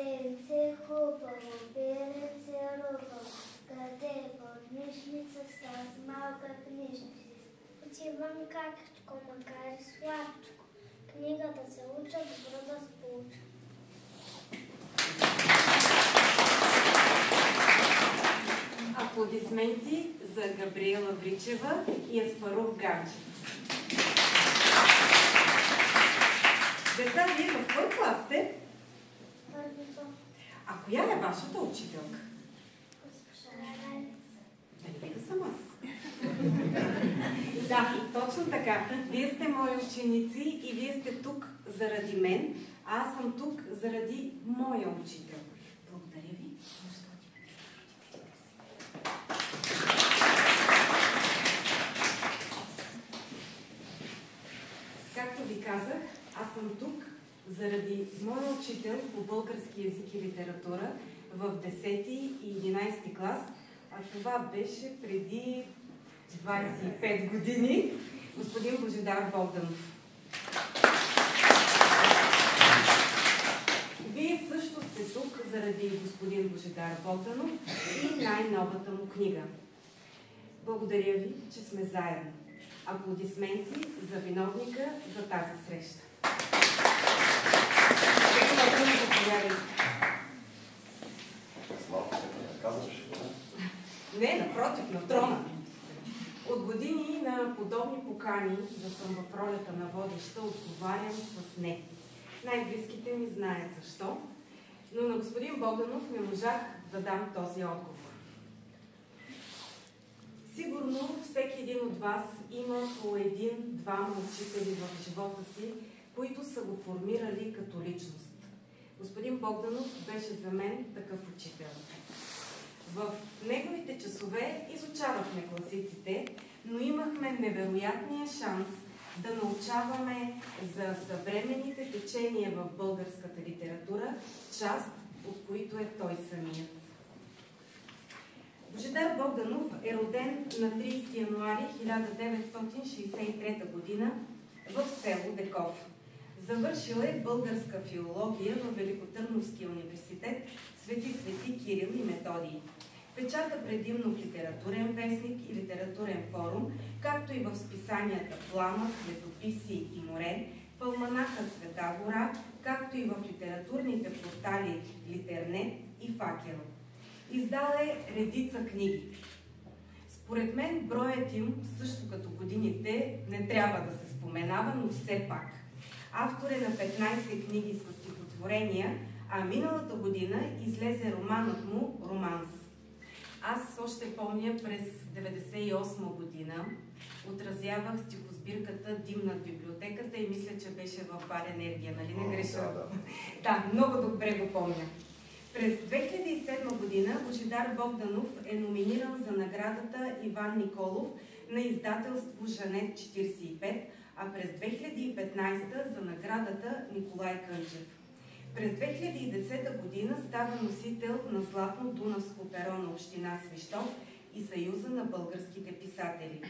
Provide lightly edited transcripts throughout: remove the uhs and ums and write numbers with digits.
Детенце хубаво, беренце рубаво, къде под мишница с малка книжница. Отивам какичко, макар и сладчко, книга да се уча, добро да сполуча. Аплодисменти за Габриела Бричева и Аспарух Ганчев. Деца, вие в кой клас сте? А коя е вашата учителка? Госпожа Ралица. Дали да съм аз? Да, точно така. Вие сте мои ученици и вие сте тук заради мен, а аз съм тук заради моя учител. Благодаря ви. Както ви казах, аз съм тук заради моя учител по български език и литература в 10 и 11 клас, а това беше преди 25 години, господин Божидар Богданов. Вие също сте тук заради господин Божидар Богданов и най-новата му книга. Благодаря ви, че сме заедно. Аплодисменти за виновника за тази среща. Не, напротив, на трона. От години на подобни покани, да съм в ролята на водеща, отговарям с не. Най-близките ми знаят защо, но на господин Богданов не можах да дам този отговор. Сигурно всеки един от вас има по един-двама учители в живота си, които са го формирали като личност. Господин Богданов беше за мен такъв учител. В неговите часове изучавахме класиците, но имахме невероятния шанс да научаваме за съвременните течения в българската литература, част от които е той самият. Божидар Богданов е роден на 30 януари 1963 г. в село Деков. Завършил е българска филология в Великотърновския университет Свети Кирил и Методий. Печата предимно в Литературен вестник и Литературен форум, както и в списанията Пламък, Летописи и море, в Алманаха Света гора, както и в литературните портали Литернет и Факел. Издал е редица книги. Според мен броят им, също като годините, не трябва да се споменава, но все пак. Автор е на 15 книги с стихотворения, а миналата година излезе романът му «Романс». Аз още помня през 1998 година отразявах стихосбирката «Дим над библиотеката» и мисля, че беше в Бар Енергия, нали не греша? Да, много добре го помня. През 2007 година Божидар Богданов е номиниран за наградата Иван Николов на издателство Жанет 45, а през 2015 за наградата Николай Кънчев. През 2010 година става носител на Златно Дунавско перо на община Свищов и Съюза на българските писатели.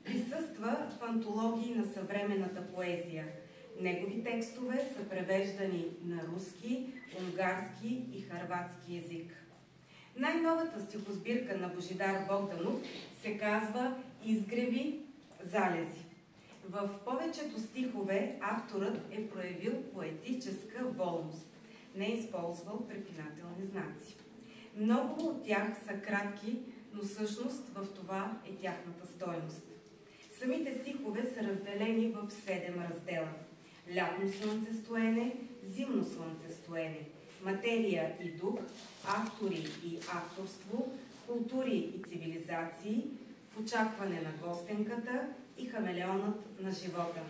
Присъства в антологии на съвременната поезия. Негови текстове са превеждани на руски, унгарски и хърватски език. Най-новата стихосбирка на Божидар Богданов се казва «Изгреви залези». В повечето стихове авторът е проявил поетическа волност. Не е използвал препинателни знаци. Много от тях са кратки, но всъщност в това е тяхната стойност. Самите стихове са разделени в 7 раздела. Лятно слънцестоене, зимно слънцестоене, материя и дух, автори и авторство, култури и цивилизации, в очакване на гостенката и хамелеонът на живота.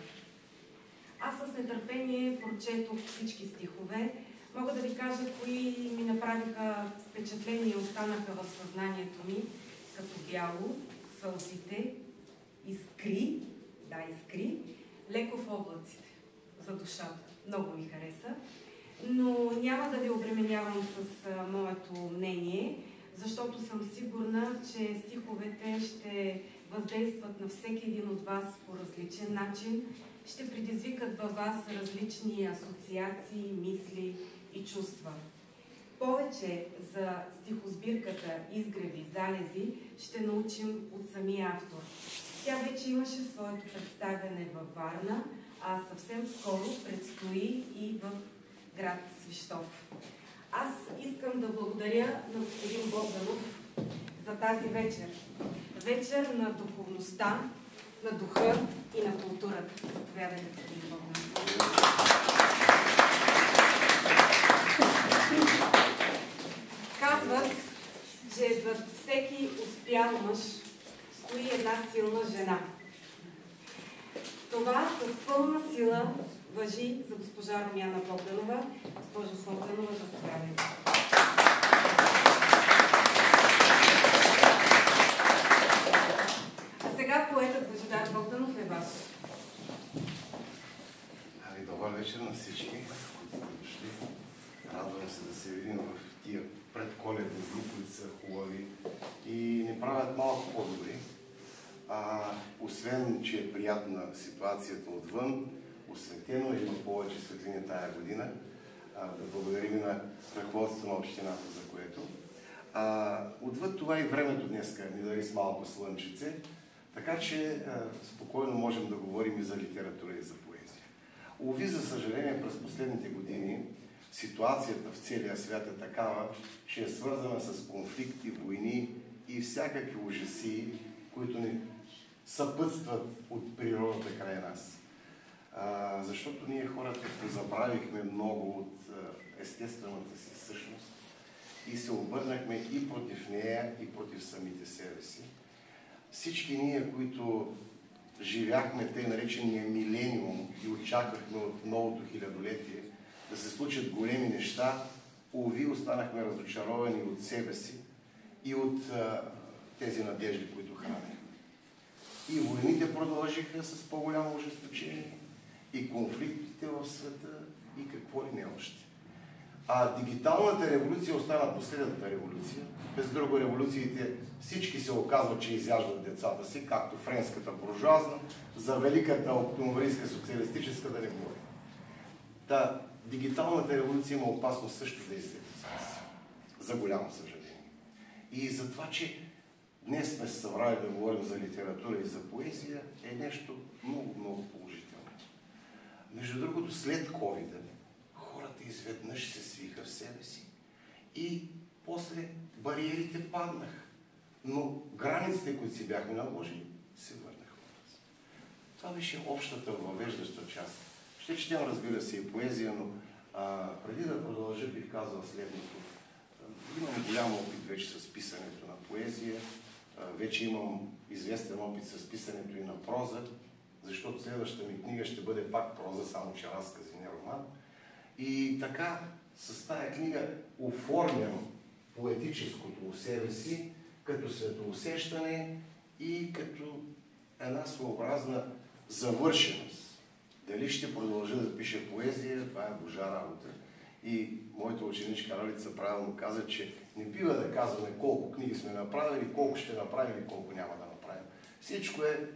Аз с нетърпение прочетох всички стихове. Мога да ви кажа, кои ми направиха впечатление и останаха в съзнанието ми, като бяло, сълзите, искри, леко в облаците, за душата. Много ми хареса. Но няма да ви обременявам с моето мнение, защото съм сигурна, че стиховете ще въздействат на всеки един от вас по различен начин, ще предизвикат във вас различни асоциации, мисли и чувства. Повече за стихосбирката Изгреви залези ще научим от самия автор. Тя вече имаше своето представяне във Варна, а съвсем скоро предстои и в град Свищов. Аз искам да благодаря на господин Богданов за тази вечер. Вечер на духовността, на духа и на културата. Заповядайте, господин Богданов. Казват, че зад всеки успял мъж стои една силна жена. Това с пълна сила важи за госпожа Румяна Богданова. Госпожа Богданова, заповядайте. А сега поетът Божидар Богданов е ваш. Добър вечер на всички, които сте дошли. Радвам се да се видим в тия предколедни дни, които са хубави и ни правят малко по-добри. Освен, че е приятна ситуацията отвън, осветено, има повече светлини тая година. Да благодарим на ръководството на общината, за което. Отвъд това и времето днес ни дари с малко слънчице, така че спокойно можем да говорим и за литература, и за поезия. Уви, за съжаление, през последните години ситуацията в целия свят е такава, че е свързана с конфликти, войни и всякакви ужаси, които ни съпътстват от природата край нас. Защото ние хората позабравихме много от естествената си същност и се обърнахме и против нея, и против самите себе си. Всички ние, които живяхме тъй наречения милениум и очаквахме от новото хилядолетие да се случат големи неща, уви, останахме разочаровани от себе си и от тези надежди, които хранихме. И войните продължиха с по-голямо ожесточение, и конфликтите в света, и какво ли не още. Дигиталната революция остана последната революция. Без друго революциите всички се оказват, че изяждат децата си, както френската буржуазна, за великата октомврийска социалистическа да не говори. Дигиталната революция има опасност също да изследва децата си. За голямо съжаление. И за това, че днес сме се събрали да говорим за литература и за поезия, е нещо много, много положително. Между другото, след COVID-а, хората изведнъж се свиха в себе си и после бариерите паднаха. Но границите, които си бяхме наложили, се върнаха от нас. Това беше общата въвеждаща част. Ще четем, разбира се, и поезия, но преди да продължа, бих казал следното. Имам голям опит вече с писането на поезия. Вече имам известен опит с писането и на проза, защото следващата ми книга ще бъде пак проза, само че разкази, не роман. И така, с тая книга оформям поетическото у себе си, като светоусещане и като една своеобразна завършеност. Дали ще продължа да пиша поезия, това е Божа работа. И моята ученичка Ралица правилно каза, че не бива да казваме колко книги сме направили, колко ще направим и колко няма да направим. Всичко е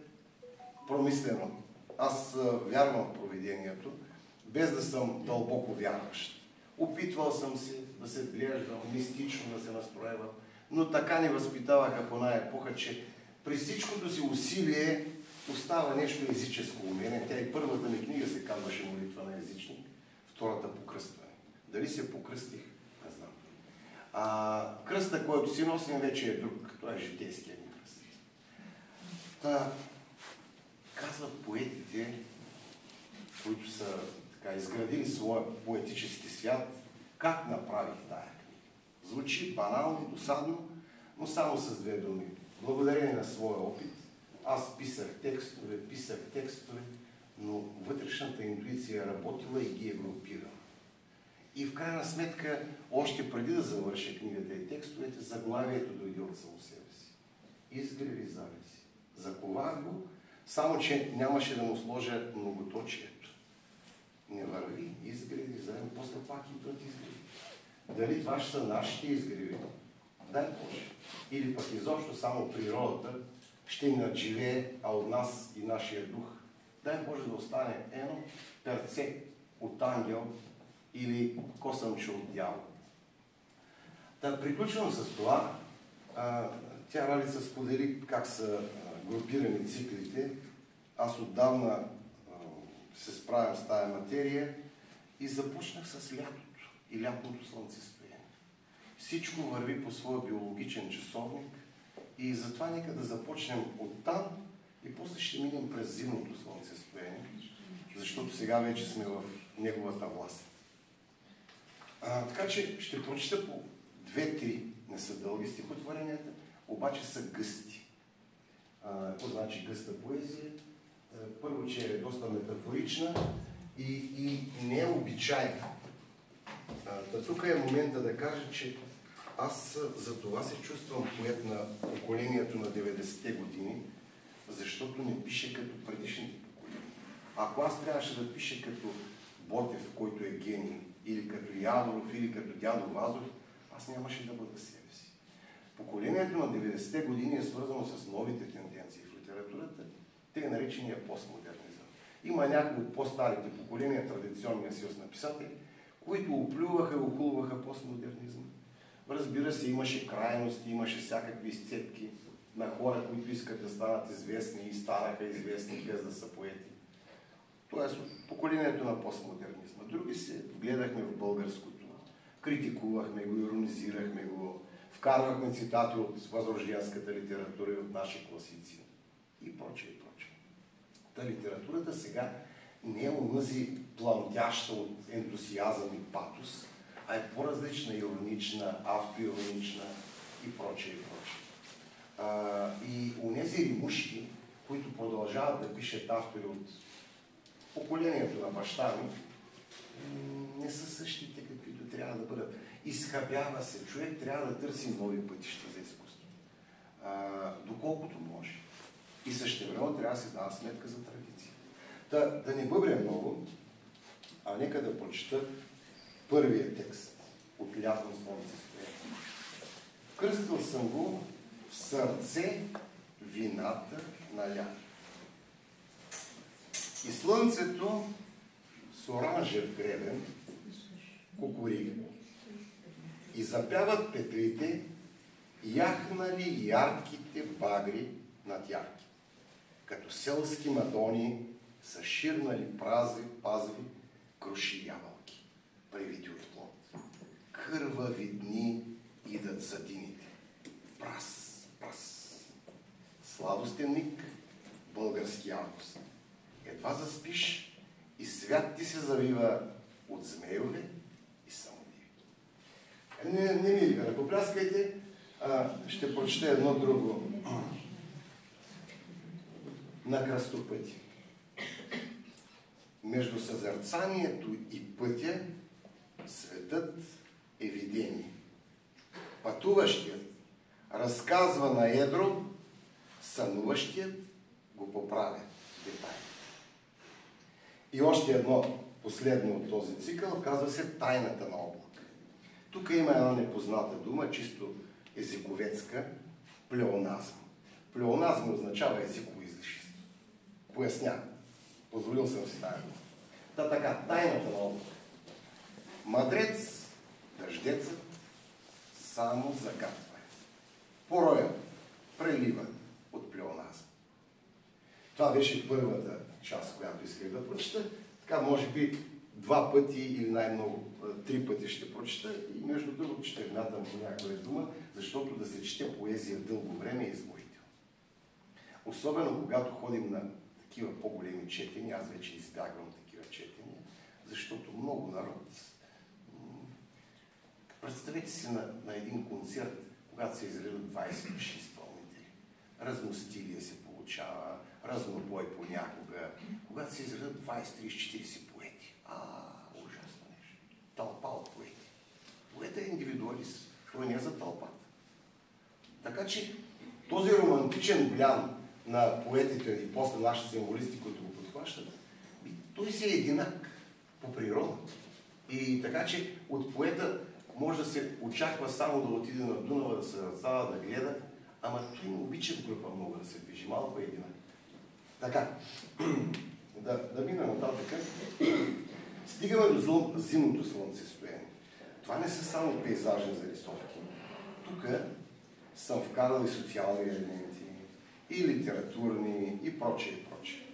промислено. Аз вярвам в провидението, без да съм дълбоко вярващ. Опитвал съм се да се вглеждам, мистично да се настроявам, но така ни възпитаваха в оная епоха, че при всичкото си усилие остава нещо езическо у мене. Тя и първата ми книга се казваше Молитва на езичник, втората Покръстване. Дали се покръстих? Не знам. Кръста, който си носим, вече е друг. Това е житейския ми кръст. Казват поетите, които са изградили своя поетически свят, как направих тая книга. Звучи банално и досадно, но само с две думи. Благодарение на своя опит, аз писах текстове, но вътрешната интуиция работила и ги е групирала. И в крайна сметка, още преди да завърша книгата и текстовете, заглавието дойде от само себе си. Изгреви залези. Заковах го, само че нямаше да му сложа многоточието. Не върви, изгреви залези, после пак идват изгреви. Дали това ще са нашите изгреви? Дай Боже. Или пък изобщо само природата ще ни надживее, а от нас и нашия дух. Дай Боже да остане едно перце от ангел или косъмче от дявол. Приключвам с това. Тя Ралица сподели как са групирани циклите. Аз отдавна се справям с тая материя и започнах с лятото и лятното слънцестояние. Всичко върви по своя биологичен часовник и затова нека да започнем оттам и после ще минем през зимното слънцестояние, защото сега вече сме в неговата власт. Така че ще прочита по 2-3, не са дълги стихотворенията, обаче са гъсти. Какво значи гъста поезия? Първо, че е доста метафорична и не е обичайна. Тук е момента да кажа, че аз за това се чувствам поет на поколението на 90-те години, защото не пише като предишните поколения. Ако аз трябваше да пише като Ботев, който е гений, или като Яворов, или като дядо Вазов, аз нямаше да бъда себе си. Поколението на 90-те години е свързано с новите тенденции в литературата, те е наречения постмодернизъм. Има някои от по-старите поколения, традиционния съюз на писатели, които оплюваха и охулваха постмодернизъм. Разбира се, имаше крайности, имаше всякакви изцепки на хора, които искат да станат известни и станаха известни без да са поети. Тоест, поколението на постмодернизма. Други се вгледахме в българското, критикувахме го, иронизирахме го, вкарвахме цитати от възрожденската литература и от наши класици и прочее, и прочее. Та литературата сега не е онази пламтяща от ентусиазъм и патос, а е по-различна, иронична, автоиронична и прочее, и прочее. И онези римушки, които продължават да пишат автори от поколението на баща ми, не са същите, каквито трябва да бъдат. Изхабява се. Човек трябва да търси нови пътища за изкуство. Доколкото може. И същевременно трябва да се дава сметка за традиция. Да не бъбря много, а нека да прочета първия текст от Лятно слънцестояние. Кръстил съм го в сърце вината на лято. И слънцето с оранжев гребен кукурига. И запяват петлите, яхнали ярките багри над ярки. Като селски мадони са ширнали пазви круши ябълки, привити от плод. Кървави дни идат задините. Прас, прас. Сладостен миг, български август. Едва заспиш и свят ти се завива от змейове и самодиви. Не ми ръкопляскайте, ще прочета едно друго. На кръстопъти. Между съзерцанието и пътя светът е видение. Пътуващият разказва на едро, сънуващият го поправя детайли. И още едно последно от този цикъл, казва се тайната на облак. Тук има една непозната дума, чисто езиковецка, плеоназм. Плеоназм означава езиково излишество. Пояснявам. Позволил съм си тази дума. Така, тайната на облак. Мъдрец, дъждецът, само загатва. Пороя, прелива от плеоназм. Това беше първата част, която исках да прочета. Така, може би, 2 пъти или най-много 3 пъти ще прочета и между другото ще вмятам по някоя дума, защото да се чете поезия дълго време е изморително. Особено когато ходим на такива по-големи четения, аз вече избягвам такива четения, защото много народ... Представете си на един концерт, когато се изредят 20 души изпълнители. Разностилие се получава, разнобой понякога. Когато се изредят 20, 30, 40 поети. Ужасно нещо. Тълпа от поети. Поета е индивидуалист. Той не е за тълпата. Така че този романтичен блян на поетите и после нашите символисти, които го подхващат, той си е единак по природа. И така че от поета може да се очаква само да отиде на Дунава, да се разцава, да гледа, ама той не обича в група много да се движи, малко е единак. Така, да мина нататък. Стигаме до зимното слънцестояние. това не са само пейзажни зарисовки. Тук съм вкарал и социални елементи, и литературни, и прочее, и прочее.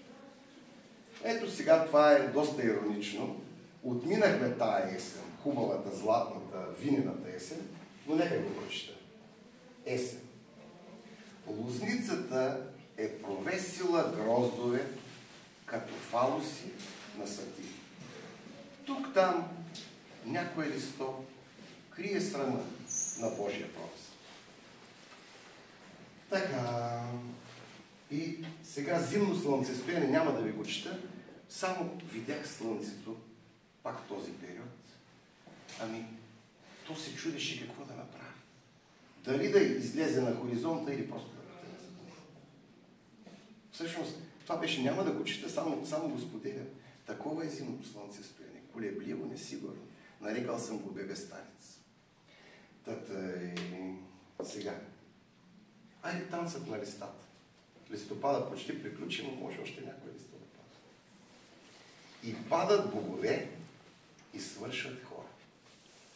Ето сега това е доста иронично. Отминахме тая есен, хубавата, златната, винената есен, но нека го прочита. Есен. Лозницата е провесила гроздове като фалоси на сатир. Тук-там някое листо крие срама на Божия промисъл. Така. И сега зимно слънцестояние, няма да ви го чета, само видях слънцето пак този период. Ами, то се чудеше какво да направи. Дали да излезе на хоризонта или просто да потъне за това. Всъщност, това беше, няма да го чета, само го споделям. Такова е зимното слънцестояние. Колебливо, несигурно. Нарекал съм го бебе старец. Сега. Айде танцът на листата. Листопада почти приключи, но може още някой листо да пада. И падат богове и свършат хора.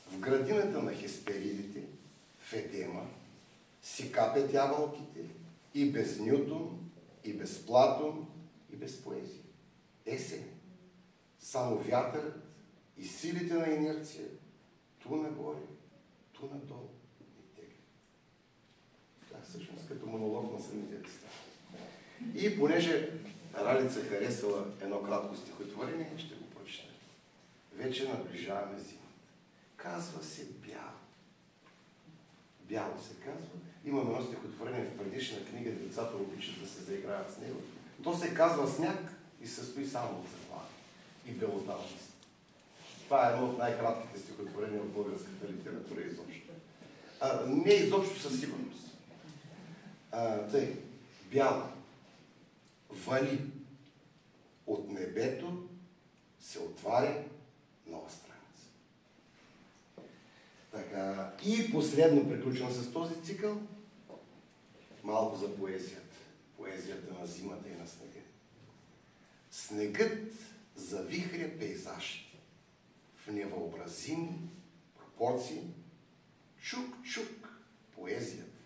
В градината на Хесперидите, в Едема, си капят ябълките и без Нютон, и без Платон, и без поезия. Есен. Само вятърът и силите на инерция ту нагоре, ту надолу и тегли. Това е всъщност като монолог на самите листа. И понеже Ралица харесала едно кратко стихотворение, ще го прочета. Вече наближаваме зимата. Казва се бяло. Бяло се казва. Имаме едно стихотворение в предишна книга, децата обичат да се заиграят с него. То се казва Сняг и състои само от заглавие и белодалност. Това е едно от най-кратките стихотворения в българската литература изобщо. Не изобщо със сигурност. Тъй, бяло. Вали. От небето се отваря нова страница. Така. И последно приключвам с този цикъл. Малко за поезията. Поезията на зимата и на снега. Снегът завихря пейзажите в невъобразими пропорции. Чук-чук поезията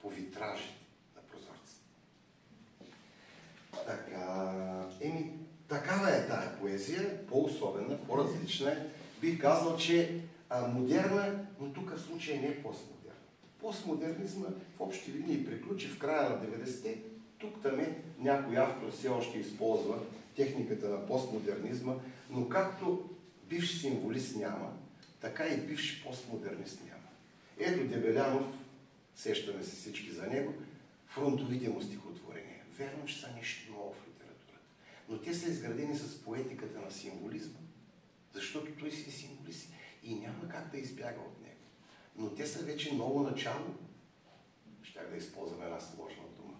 по витражите на прозорците. Така, такава е тая поезия, по-особена, по-различна е. Бих казал, че модерна, но тук в случая не е постмодерна. Постмодернизма в общи линии приключи в края на 90-те. Тук-там някой автор все още използва техниката на постмодернизма, но както бивш символист няма, така и бивш постмодернист няма. Ето Дебелянов, сещаме се всички за него, фронтовите му стихотворения. Верно, че са нещо ново в литературата. Но те са изградени с поетиката на символизма, защото той си е символист и няма как да избяга от него. Но те са вече ново начало. Щях да използвам една сложна дума.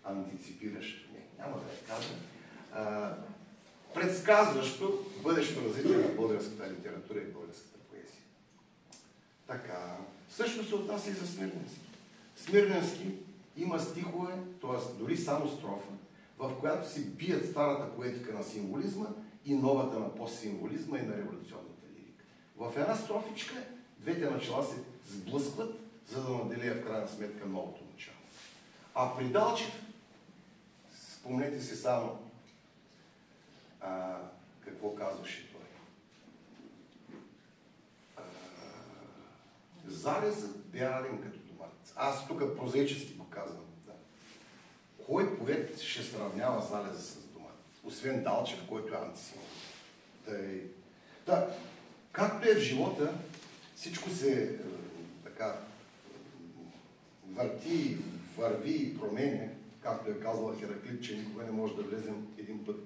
Антиципиращо. Няма да я кажа. Предсказващо бъдещо развитие на българската литература и българската поезия. Така. Също се отнася и за Смирненски. Смирненски има стихове, т.е. дори само строфа, в която си бият старата поетика на символизма и новата на постсимволизма и на революционната лирика. В една строфичка двете начала се сблъскват, за да наделия в крайна сметка новото начало. А при Далчев, спомнете си само какво казваше той. Залезът бялен като домат. Аз тук прозаически го казвам. Да. Кой поет ще сравнява залеза с домат? Освен Далчев, който е антисимвол. Да, както е в живота, всичко се така върти, върви и променя, както е казала Хераклит, че никога не може да влезем един път,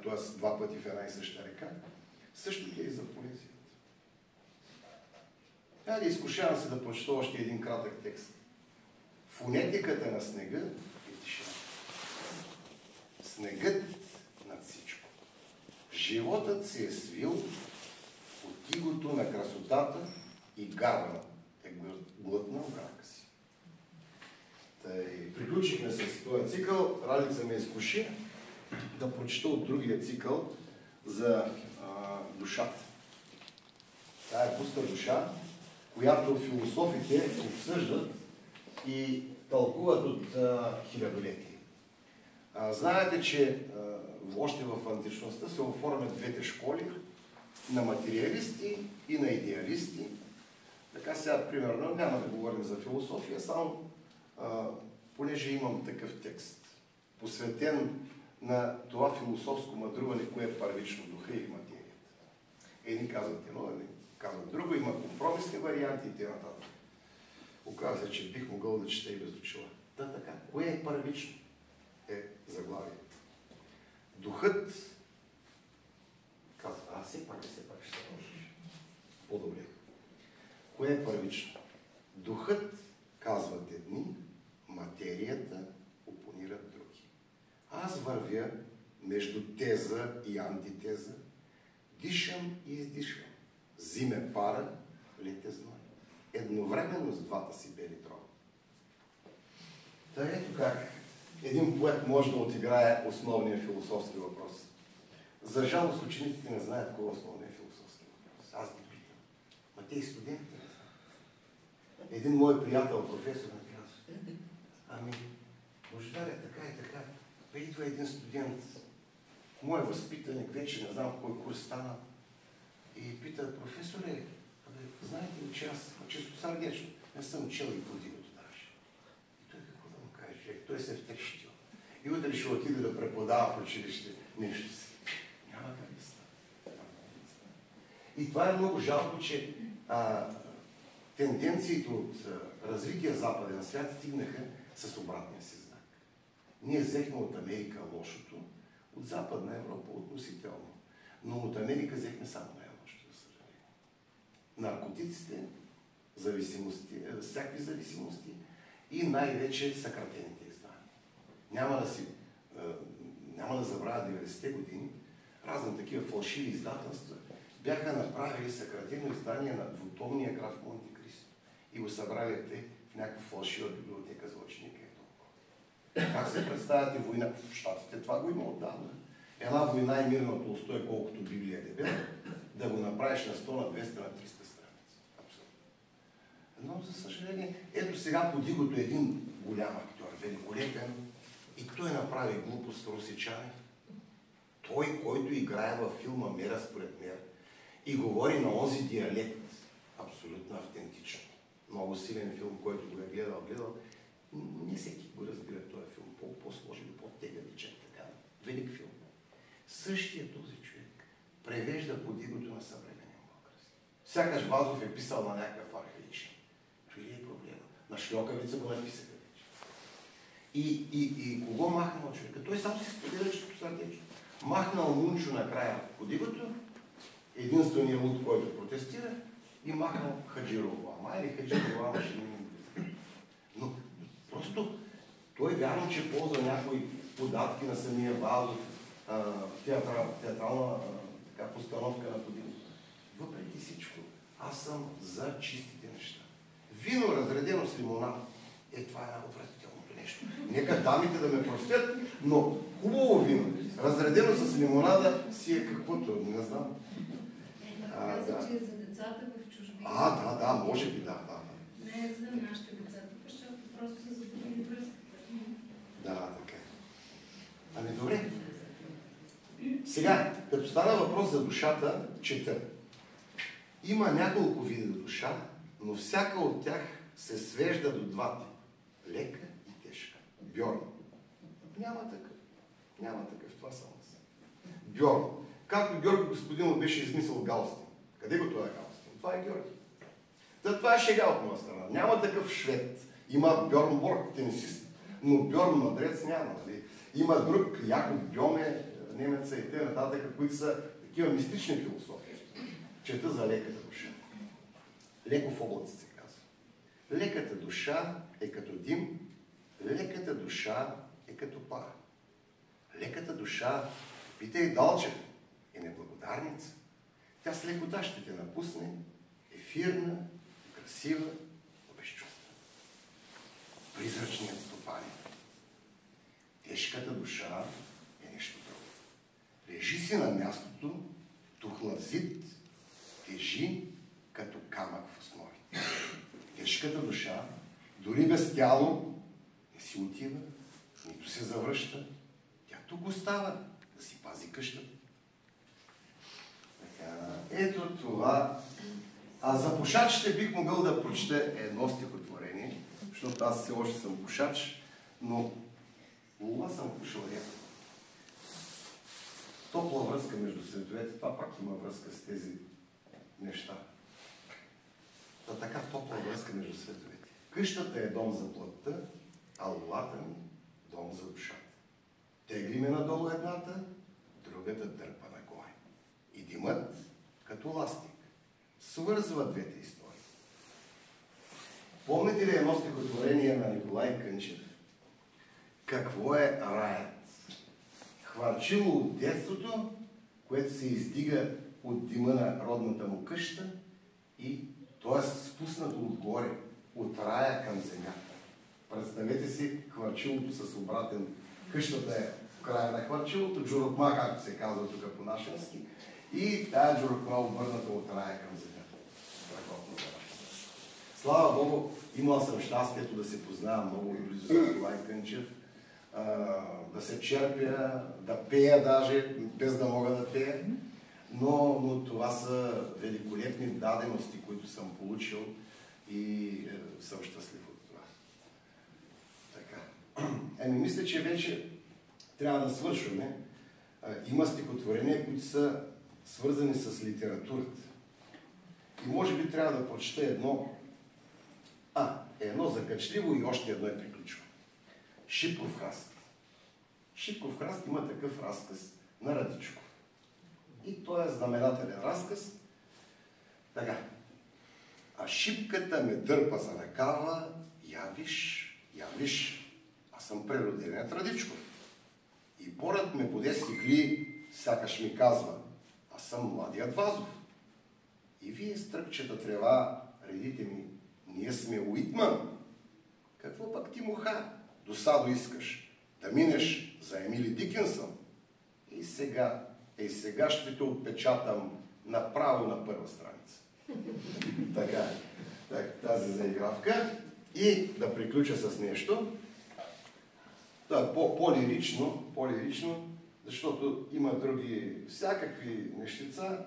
т.е. два пъти в една и съща река. Същото е и за поезията. Хайде, изкушавам се да прочета още един кратък текст. Фонетиката на снега е тишина. Снегът над всичко. Животът се е свил от игото на красотата и гарван е глътнал брака си. Приключихме с този цикъл. Ралица ме изкуши да прочета от другия цикъл за душата. Тая пуста душа, която философите обсъждат и тълкуват от хилядолетия. Знаете, че още в античността се оформят двете школи на материалисти и на идеалисти. Така сега, примерно, няма да говорим за философия, само понеже имам такъв текст, посветен на това философско мъдруване, кое е първично, духа или материята. Едни казват едно, едни казват друго, има компромисни варианти и т.н. Оказва се, че бих могъл да чета и без очила. Да, така. Кое е първично? Е заглавие. Духът, казва, все пак ще се научиш. По-добре. Кое е първично? Духът, казват едни, материята опонират други. Аз вървя между теза и антитеза, дишам и издишвам. Зиме пара, лете зной. Едновременно с двата си бели дрони. Та ето как един поет може да отиграе основния философски въпрос. За жалост учениците не знаят кой е основният философски въпрос. Аз ги питам. Ма те и студентите не знаят. Един мой приятел, професор, ми казва, ами, Божидаре, така и така. Идва един студент, мой възпитаник, вече не знам в кой курс стана, и пита, професоре, знаете ли, че аз чисто сърдечно не съм чел и по дивото даже. И той какво да му каже, човек? Той се е втещил. И утре ще отиде да преподава в училище нещо си. Няма как да стане. И това е много жалко, че тенденциите от развития западен свят стигнаха с обратния си знак. Ние взехме от Америка лошото, от Западна Европа относително. Но от Америка взехме само най-лошото, за съжаление. Наркотиците, зависимости, всякакви зависимости и най-вече съкратените издания. Няма да забравя 90-те години, разни такива фалшиви издателства бяха направили съкратено издание на двутомния граф Монте Кристо и го събрали те в някаква фалшива библиотека за ученика. Как се представяте война? В Щатите това го има отдавна. Една война е мирна от Толстой, колкото Библия е дебела, да го направиш на 100, на 200, на 300 страници. Абсолютно. Но, за съжаление, ето сега подигото е един голям актьор, великолепен, и той направи глупост русичани. Той, който играе във филма Мера според мера и говори на онзи диалект, абсолютно автентично. Много силен филм, който го е гледал. Не всеки го разбира този филм. По-сложен, по-тегавичен, така. Велик филм. Същия този човек превежда подигото на съвременния български. Сякаш Вазов е писал на някакъв архаичен. Това ли е проблема? На Шльокавица го написаха вече. И кого махнал човека? Той сам си споделя чисто сърдечно. Махнал Мунчо накрая подигото, единственият луд, който протестира, и махнал Хаджирова. Ама или Хаджирова, ще не ми близка. Но просто той вярно, че ползва някои податки на самия Вазов, театрална постановка на подигото. Въпреки всичко, аз съм за чистите неща. Вино, разредено с лимонад, това е отвратителното нещо. Нека дамите да ме простят, но хубаво вино, разредено с лимонада, си е каквото, не знам. Каза, че е за децата в чужбина. Да, може би, да. Не е за нашите деца, защото просто са загубили връзката. Да, така. Ами добре. Сега, като стана въпрос за душата, чета. Има няколко вида душа, но всяка от тях се свежда до два типа. Лека и тежка. Бьорн. Няма такъв. Това само аз. Бьорн. Както Георги Господинов беше измислил Галстин. Къде го това е Галстин? Това е Георги. Това е шега от моя страна. Няма такъв швед. Има Бьорн Борг, тенисист. Но Бьорн Мадрец няма. Нали? Има друг, Якоб Бьоме, немеца и т.н., които са такива мистични философии. Чета за леката душа. Леко в облаците се казва. Леката душа е като дим, леката душа е като пара. Леката душа, питай Далчев, е неблагодарница. Тя с лекота ще те напусне, ефирна, красива, но безчувствена. Призрачният стопанин. Тежката душа е нещо друго. Лежи си на мястото, тухлавзит, тежи човешката душа, дори без тяло, не си отива, нито се завръща. Тя тук остава да си пази къщата. Така, ето това. А за пушачите бих могъл да прочета едно стихотворение, защото аз все още съм пушач, но аз съм пушал рядко. Топла връзка между световете, това пак има връзка с тези неща. Та така топла връзка между световете. Къщата е дом за плътта, а лулата ми дом за душата. Тегли ме надолу едната, другата дърпа нагоре. И димът, като ластик, свързва двете истории. Помните ли едно стихотворение на Николай Кънчев? Какво е раят? Хвърчило от детството, което се издига от дима на родната му къща и то е спуснато отгоре, от рая към земята. Представете си хвърчилото с обратен. Къщата е в края на хвърчилото, джурокма, както се казва тук по-нашенски, и тая джурокма обърната от рая към земята. Страхотно за вас. Слава Богу, имал съм щастието да се познавам много близо с Николай Кънчев, да се черпя, да пея даже, без да мога да пея. Но това са великолепни дадености, които съм получил и съм щастлив от това. Така. Мисля, че вече трябва да свършваме. Има стихотворения, които са свързани с литературата. И може би трябва да прочета едно закачливо и още едно е приключва. Шипков храст. Шипков храст има такъв разказ на Радичков. И той е знаменателен разказ. Така. А шипката ме дърпа за ръкава, я виж, аз съм прероденият Радичков. И борът ме поде сигли, сякаш ми казва, аз съм младият Вазов. И вие, стръкчета трева, редите ми, ние сме Уитман. Какво пък ти муха? Досадо искаш да минеш за Емили Дикинсън. И сега ще те отпечатам направо на първа страница. Така, тази заигравка. И да приключа с нещо. По-лирично, защото има други всякакви нещица.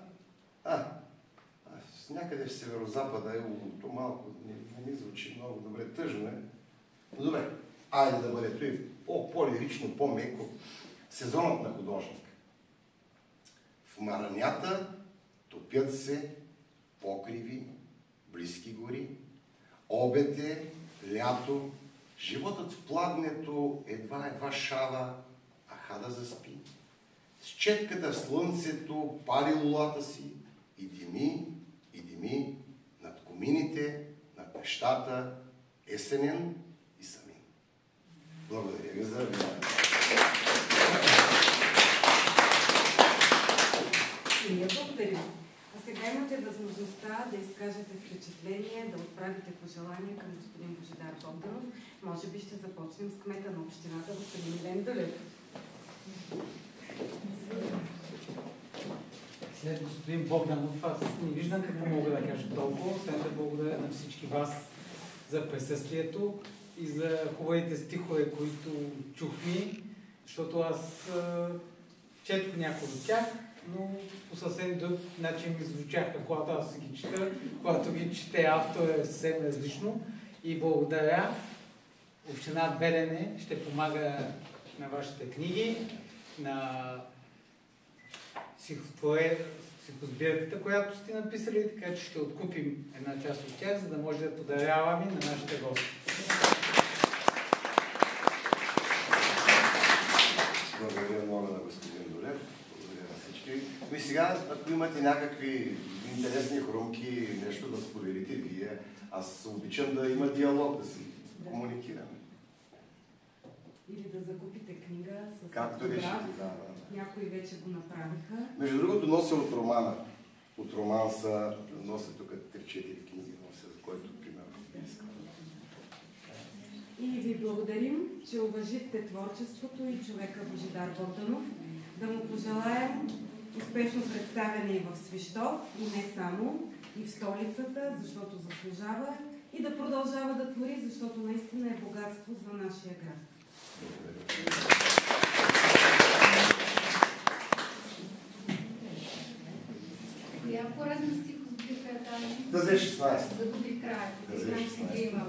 Някъде в северозапада то малко не ми звучи много добре, тъжно е. Но добре, айде да бъде той по-лирично, по-меко. Сезонът на художник. В маранята топят се покриви, близки гори, обед е, лято, животът в пладнето едва шава, а хада заспи. С четката в слънцето пали лулата си и дими над комините, над нещата, есенен и самин. Благодаря ви за вниманието. И ние благодарим. А сега имате възможността да изкажете впечатление, да отправите пожелания към господин Божидар Богданов. Може би ще започнем с кмета на общината, господин Милен Дълев. След господин Богданов, аз не виждам какво мога да кажа толкова, освен да благодаря на всички вас за присъствието и за хубавите стихове, които чухме, защото аз четох някои от тях, но по съвсем друг начин ми звучаха, когато аз си ги чета, когато ги чете автор е съвсем различно. И благодаря. Община Белене ще помага на вашите книги, на психосбирката, която сте написали, така че ще откупим една част от тях, за да може да подаряваме на нашите гости. Благодаря много на господин Долев. Благодаря на всички. И сега, ако имате някакви интересни хрумки, нещо да споделите вие, аз обичам да има диалог, да си комуникираме. Или да закупите книга с както решите, да. Някои вече го направиха. Между другото, нося от романа. От роман са, нося тук 3-4 книги, нося, за който примерно искам. И ви благодарим, че уважихте творчеството и човека Божидар Богданов. Да му пожелаем успешно представяне и в Свищов, и не само, и в столицата, защото заслужава, и да продължава да твори, защото наистина е богатство за нашия град. Коя поредна стихосбирка е тази? Да взе 16. Загуби края. Да взе 16. Има